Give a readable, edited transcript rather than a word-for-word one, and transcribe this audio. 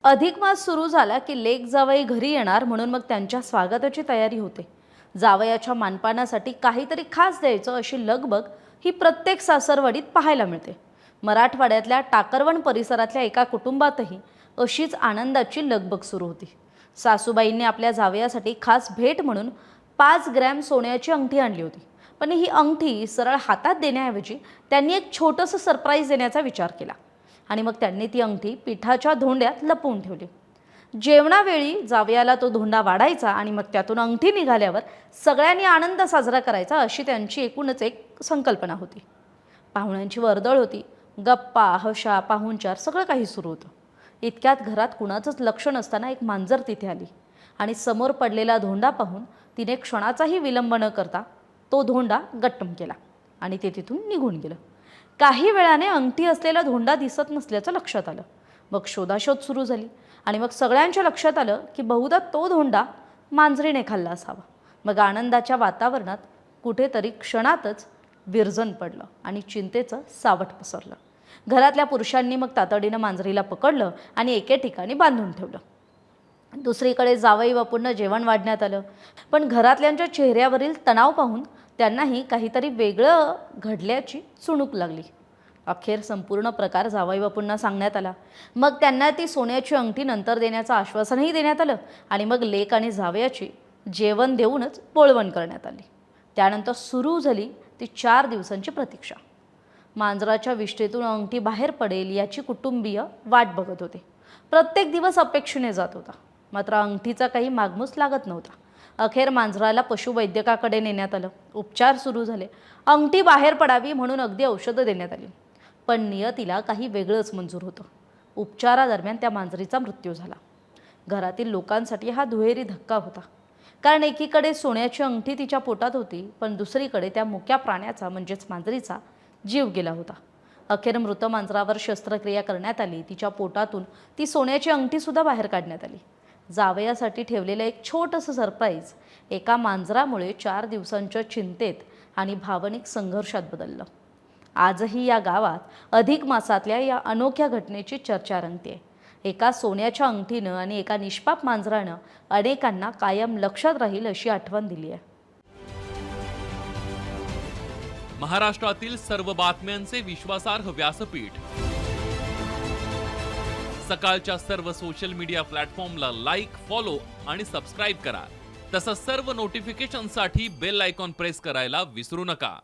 अधिक मास सुरू झाला की लेक जावई घरी येणार म्हणून मग त्यांच्या स्वागताची तयारी होते। जावयाच्या मानपानासाठी काहीतरी खास द्यायचं अशी लगबग ही प्रत्येक सासरवाडीत पाहायला मिळते। मराठवाड्यातल्या टाकरवण परिसरातल्या एका कुटुंबातही अशीच आनंदाची लगबग सुरू होती। सासूबाईंनी आपल्या जावयासाठी खास भेट म्हणून 5 ग्रॅम सोन्याची अंगठी आणली होती। पण ही अंगठी सरळ हातात देण्याऐवजी त्यांनी एक छोटंसं सरप्राईज देण्याचा विचार केला आणि मग त्यांनी ती अंगठी पिठाच्या धोंड्यात लपवून ठेवली। जेवणावेळी जावयाला तो धोंडा वाढायचा आणि मग त्यातून अंगठी निघाल्यावर सगळ्यांनी आनंद साजरा करायचा अशी त्यांची एकूणच एक संकल्पना होती। पाहुण्यांची वर्दळ होती, गप्पा हशा पाहुणचार सगळं काही सुरू होतं। इतक्यात घरात कुणाचंच लक्ष नसताना एक मांजर तिथे आली आणि समोर पडलेला धोंडा पाहून तिने क्षणाचाही विलंब न करता तो धोंडा गट्टम केला आणि ते तिथून निघून गेलं। काही वेळाने अंगठी असलेला धोंडा दिसत नसल्याचं लक्षात आलं। मग शोधाशोध सुरू झाली आणि मग सगळ्यांच्या लक्षात आलं की बहुधा तो धोंडा मांजरीने खाल्ला असावा। मग आनंदाच्या वातावरणात कुठेतरी क्षणातच विरजन पडलं आणि चिंतेचं सावट पसरलं। घरातल्या पुरुषांनी मग तातडीनं मांजरीला पकडलं आणि एके ठिकाणी बांधून ठेवलं। दुसरीकडे जावई बापूंना जेवण वाढण्यात आलं, पण घरातल्यांच्या चेहऱ्यावरील तणाव पाहून त्यांनाही काहीतरी वेगळं घडल्याची चुणूक लागली। अखेर संपूर्ण प्रकार जावई बापूंना सांगण्यात आला। मग त्यांना ती सोन्याची अंगठी नंतर देण्याचं आश्वासनही देण्यात आलं आणि मग लेक आणि जावयाची जेवण देऊनच बोळवण करण्यात आली। त्यानंतर सुरू झाली ती 4 दिवसांची प्रतीक्षा। मांजराच्या विष्ठेतून अंगठी बाहेर पडेल याची कुटुंबीय वाट बघत होते। प्रत्येक दिवस अपेक्षेने जात होता, मात्र अंगठीचा काही मागमूस लागत नव्हता। अखेर मांजराला पशुवैद्यकाकडे नेण्यात आलं। उपचार सुरू झाले। अंगठी बाहेर पडावी म्हणून अगदी औषधं देण्यात आली, पण नियतीला काही वेगळंच मंजूर होतं। उपचारादरम्यान त्या मांजरीचा मृत्यू झाला। घरातील लोकांसाठी हा दुहेरी धक्का होता, कारण एकीकडे सोन्याची अंगठी तिच्या पोटात होती, पण दुसरीकडे त्या मुक्या प्राण्याचा म्हणजेच मांजरीचा जीव गेला होता। अखेर मृत मांजरावर शस्त्रक्रिया करण्यात आली। तिच्या पोटातून ती सोन्याची अंगठी सुद्धा बाहेर काढण्यात आली। जावयासाठी ठेवलेलं एक छोटंसं सरप्राईज एका मांजरामुळे 4 दिवसांच्या चिंतेत आणि भावनिक संघर्षात बदललं। आजही या गावात अधिक मासातल्या या अनोख्या घटनेची चर्चा रंगते। एका सोन्याच्या अंगठीनं आणि एका निष्पाप मांजरानं अनेकांना कायम लक्षात राहील अशी आठवण दिली आहे। महाराष्ट्रातील सर्व बातम्यांचे विश्वासार्ह व्यासपीठ, सकाळच्या सर्व सोशल मीडिया प्लॅटफॉर्मला लाईक, फॉलो आणि सबस्क्राईब करा। तसंच सर्व नोटिफिकेशनसाठी बेल आयकॉन प्रेस करायला विसरू नका।